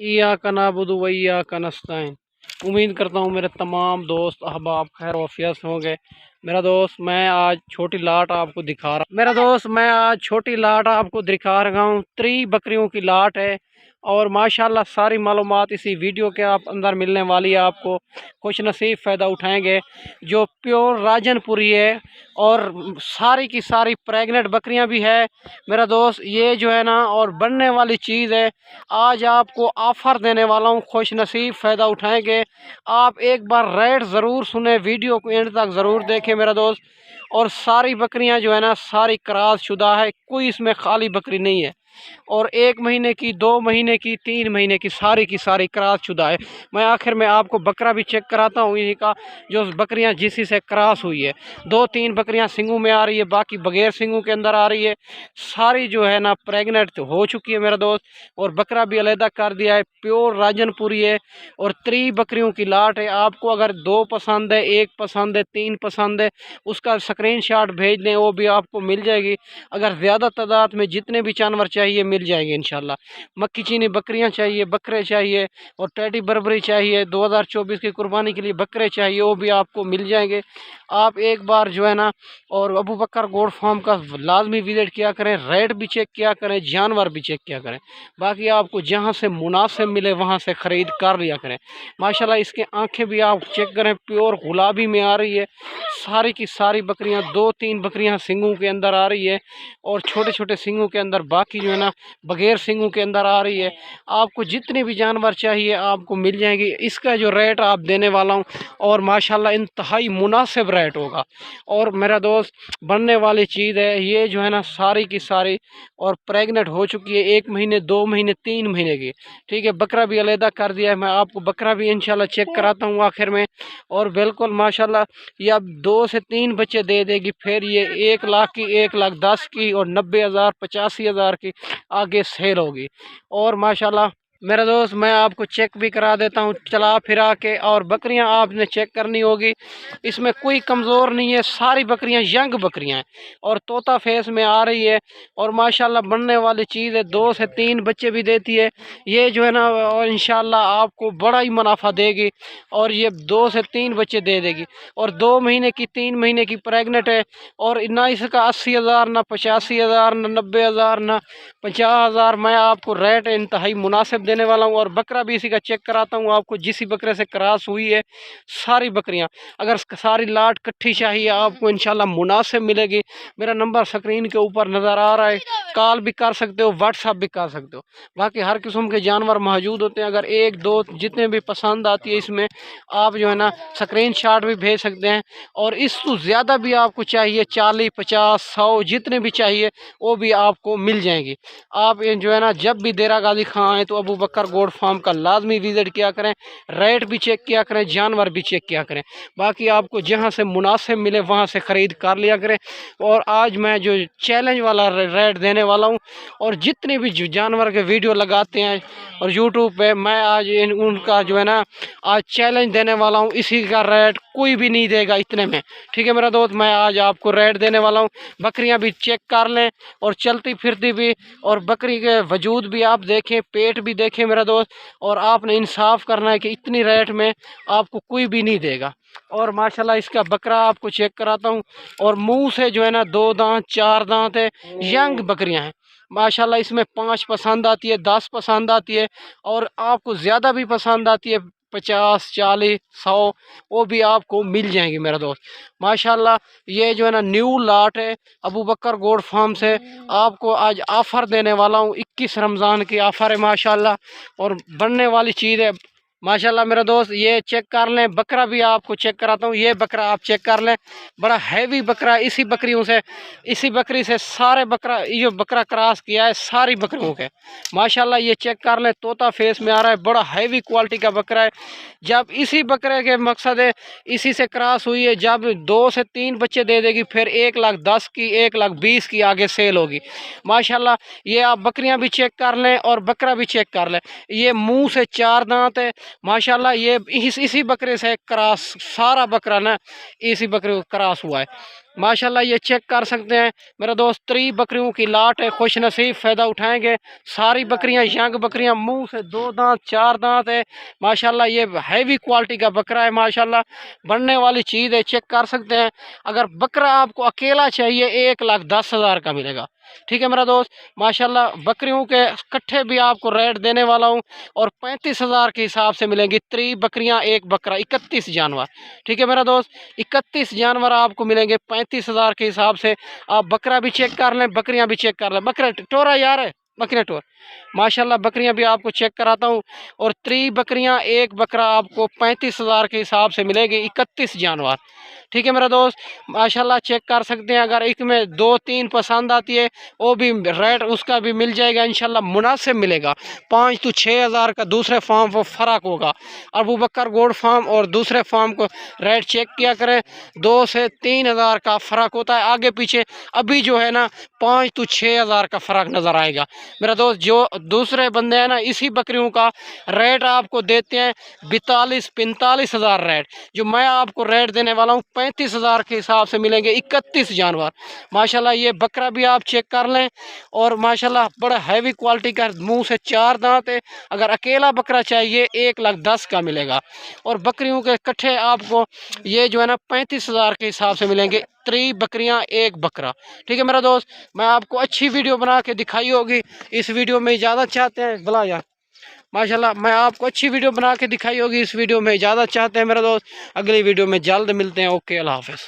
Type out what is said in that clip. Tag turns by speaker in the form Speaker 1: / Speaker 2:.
Speaker 1: इय्याका नअबुदु व इय्याका नस्तईन। उम्मीद करता हूँ मेरे तमाम दोस्त अहबाब खैर वफियत होंगे। मैं आज छोटी लाट आपको दिखा रहा हूँ। 3 बकरियों की लाट है और माशाल्लाह सारी मालूमात इसी वीडियो के आप अंदर मिलने वाली है। आपको खुश नसीब फ़ायदा उठाएंगे जो प्योर राजनपुरी है और सारी की सारी प्रेग्नेंट बकरियां भी है मेरा दोस्त। ये जो है ना और बनने वाली चीज़ है। आज आपको ऑफ़र देने वाला हूँ, खुश नसीब फ़ायदा उठाएंगे। आप एक बार रेट ज़रूर सुने, वीडियो को एंड तक ज़रूर देखें मेरा दोस्त। और सारी बकरियां जो है ना सारी क्रॉस शुदा है, कोई इसमें खाली बकरी नहीं है। और 1 महीने की, 2 महीने की, 3 महीने की सारी क्रॉस शुदा है। मैं आखिर में आपको बकरा भी चेक कराता हूँ इन्हीं का, जो बकरियां जिसी से क्रॉस हुई है। 2-3 बकरियां सिंगों में आ रही है, बाकी बगैर सिंगों के अंदर आ रही है। सारी जो है ना प्रेग्नेंट हो चुकी है मेरा दोस्त। और बकरा भी अलहदा कर दिया है, प्योर राजनपुरी है और 3 बकरियों की लाट है। आपको अगर 2 पसंद है, 1 पसंद है, 3 पसंद है, उसका स्क्रीनशॉट भेज दें, वो भी आपको मिल जाएगी। अगर ज़्यादा तादाद में जितने भी जानवर चाहिए मिल जाएंगे इंशाल्लाह। मक्की चीनी बकरियां चाहिए, बकरे चाहिए और टैडी बर्बरी चाहिए, 2024 की कुर्बानी के लिए बकरे चाहिए, वो भी आपको मिल जाएंगे। आप एक बार जो है ना और अबू बकर गोट फार्म का लाजमी विजिट किया करें, रेट भी चेक किया करें, जानवर भी चेक किया करें। बाकी आपको जहाँ से मुनासिब मिले वहाँ से ख़रीद कर लिया करें। माशाल्लाह इसके आंखें भी आप चेक करें, प्योर गुलाबी में आ रही है। सारी की सारी बकरियां, 2-3 बकरियां सिंगों के अंदर आ रही है और छोटे छोटे सिंगों के अंदर, बाकी जो है ना बगैर सिंगों के अंदर आ रही है। आपको जितने भी जानवर चाहिए आपको मिल जाएंगे। इसका जो रेट आप देने वाला हूँ और माशाल्लाह इंतहाई मुनासिब रेट होगा। और मेरा दोस्त बनने वाली चीज़ है ये जो है ना सारी की सारी और प्रेग्नेंट हो चुकी है, 1 महीने, 2 महीने, 3 महीने की। ठीक है, बकरा भी अलहदा कर दिया है। मैं आपको बकरा भी इंशाल्लाह चेक कराता हूँ आखिर में। और बिल्कुल माशाल्लाह ये अब 2 से 3 बच्चे दे देगी, फिर ये 1 लाख की, 1,10,000 की और 90,000, 85,000 की आगे सेल होगी। और माशाल्लाह मेरा दोस्त मैं आपको चेक भी करा देता हूँ चला फिरा के। और बकरियां आपने चेक करनी होगी, इसमें कोई कमज़ोर नहीं है, सारी बकरियां यंग बकरियां हैं और तोता फेस में आ रही है। और माशाल्लाह बनने वाली चीज़ है, 2 से 3 बच्चे भी देती है ये जो है ना। और इंशाल्लाह आपको बड़ा ही मुनाफा देगी और ये 2 से 3 बच्चे दे देगी। और 2 महीने की, 3 महीने की प्रेग्नेंट है। और ना इसका 80,000, ना 85,000, ना 90,000, ना 50,000। मैं आपको रेट इंतहाई मुनासिब देने वाला हूँ। और बकरा भी इसी का चेक कराता हूँ आपको, जिस बकरे से क्रॉस हुई है सारी बकरियाँ। अगर सारी लाट इकट्ठी चाहिए आपको इंशाल्लाह मुनासिब मिलेगी। मेरा नंबर स्क्रीन के ऊपर नज़र आ रहा है, कॉल भी कर सकते हो, व्हाट्सअप भी कर सकते हो। बाकी हर किस्म के जानवर मौजूद होते हैं। अगर 1-2 जितने भी पसंद आती है इसमें आप जो है ना स्क्रीनशॉट भी भेज सकते हैं। और इससे ज़्यादा भी आपको चाहिए, 40, 50, 100 जितने भी चाहिए वो भी आपको मिल जाएंगी। आप ये जो है ना जब भी देरा गाजी खां आए तो अबू बकर गोट फार्म का लाजमी विजिट किया करें, रेट भी चेक किया करें, जानवर भी चेक किया करें। बाकी आपको जहाँ से मुनासिब मिले वहाँ से ख़रीद कर लिया करें। और आज मैं जो चैलेंज वाला रेट देने वाला हूँ और जितने भी जानवर के वीडियो लगाते हैं और यूट्यूब पे, मैं आज उनका जो है ना आज चैलेंज देने वाला हूँ। इसी का रेट कोई भी नहीं देगा इतने में। ठीक है मेरा दोस्त, मैं आज आपको रेट देने वाला हूँ। बकरियाँ भी चेक कर लें और चलती फिरती भी, और बकरी के वजूद भी आप देखें, पेट भी देखें मेरा दोस्त। और आपने इंसाफ करना है कि इतनी रेट में आपको कोई भी नहीं देगा। और माशाल्लाह इसका बकरा आपको चेक कराता हूँ और मुंह से जो है ना 2 दांत, 4 दांत है, यंग बकरियां हैं माशाल्लाह। इसमें 5 पसंद आती है, 10 पसंद आती है और आपको ज़्यादा भी पसंद आती है, 50, 40, 100 वो भी आपको मिल जाएंगी मेरा दोस्त। माशाल्लाह ये जो है ना न्यू लाट है अबू बकर गोट फार्म से। आपको आज ऑफ़र देने वाला हूँ, 21 रमज़ान की ऑफ़र है माशाल्लाह। और बनने वाली चीज़ है माशाल्लाह मेरा दोस्त। ये चेक कर लें, बकरा भी आपको चेक कराता हूँ, ये बकरा आप चेक कर लें, बड़ा हैवी बकरा है। इसी बकरी से सारे बकरा, ये बकरा क्रॉस किया है सारी बकरियों के माशाल्लाह। ये चेक कर लें, तोता फेस में आ रहा है, बड़ा हैवी क्वालिटी का बकरा है। जब इसी बकरे के मकसद है, इसी से क्रॉस हुई है, जब 2 से 3 बच्चे दे देगी फिर 1,10,000 की, 1,20,000 की आगे सेल होगी माशाल्लाह। ये आप बकरियां भी चेक कर लें और बकरा भी चेक कर लें। ये मुंह से 4 दांत है माशाल्लाह ये इसी बकरे से क्रॉस, सारा बकरा ना इसी बकरे को क्रॉस हुआ है माशाल्लाह। ये चेक कर सकते हैं मेरा दोस्त, 3 बकरियों की लाट है। खुश नसीब फ़ायदा उठाएंगे। सारी बकरियां यंग बकरियां, मुंह से 2 दांत 4 दांत है माशाल्लाह। ये हैवी क्वालिटी का बकरा है माशाल्लाह, बनने वाली चीज़ है। चेक कर सकते हैं। अगर बकरा आपको अकेला चाहिए 1,10,000 का मिलेगा, ठीक है मेरा दोस्त माशाल्लाह। बकरियों के कट्ठे भी आपको रेट देने वाला हूँ और 35,000 के हिसाब से मिलेंगी। 3 बकरियां 1 बकरा, 31 जानवर, ठीक है मेरा दोस्त। 31 जानवर आपको मिलेंगे 35,000 के हिसाब से। आप बकरा भी चेक कर लें, बकरियां भी चेक कर लें। बकरा टोरा यार है, बकरियाँ टोर माशाल्लाह। बकरियां भी आपको चेक कराता हूँ। और 3 बकरियां 1 बकरा आपको 35,000 के हिसाब से मिलेगी। 31 जानवर, ठीक है मेरा दोस्त माशाल्लाह। चेक कर सकते हैं। अगर एक में 2-3 पसंद आती है वो भी रेट उसका भी मिल जाएगा इंशाल्लाह, मुनासिब मिलेगा। 5 तो 6,000 का दूसरे फार्म पर फ़र्क होगा। अबू बकर गोड फार्म और दूसरे फार्म को रेट चेक किया करें, 2 से 3,000 का फ़र्क होता है आगे पीछे। अभी जो है ना 5 तो 6,000 का फ़र्क नज़र आएगा मेरा दोस्त। जो दूसरे बंदे हैं ना इसी बकरियों का रेट आपको देते हैं 42-45,000 रेट। जो मैं आपको रेट देने वाला हूँ 35,000 के हिसाब से मिलेंगे 31 जानवर माशाल्लाह। ये बकरा भी आप चेक कर लें। और माशाल्लाह बड़ा हैवी क्वालिटी का, मुंह से 4 दांत है। अगर अकेला बकरा चाहिए 1,10,000 का मिलेगा। और बकरियों के कट्ठे आपको ये जो है ना 35,000 के हिसाब से मिलेंगे। 3 बकरियां 1 बकरा, ठीक है मेरा दोस्त। मैं आपको अच्छी वीडियो बना के दिखाई होगी। इस वीडियो में इजाज़त चाहते हैं, बुला यार माशाल्लाह। मैं आपको अच्छी वीडियो बना के दिखाई होगी। इस वीडियो में इजाज़त चाहते हैं मेरा दोस्त। अगली वीडियो में जल्द मिलते हैं। ओके, अल्लाह हाफ़िज़।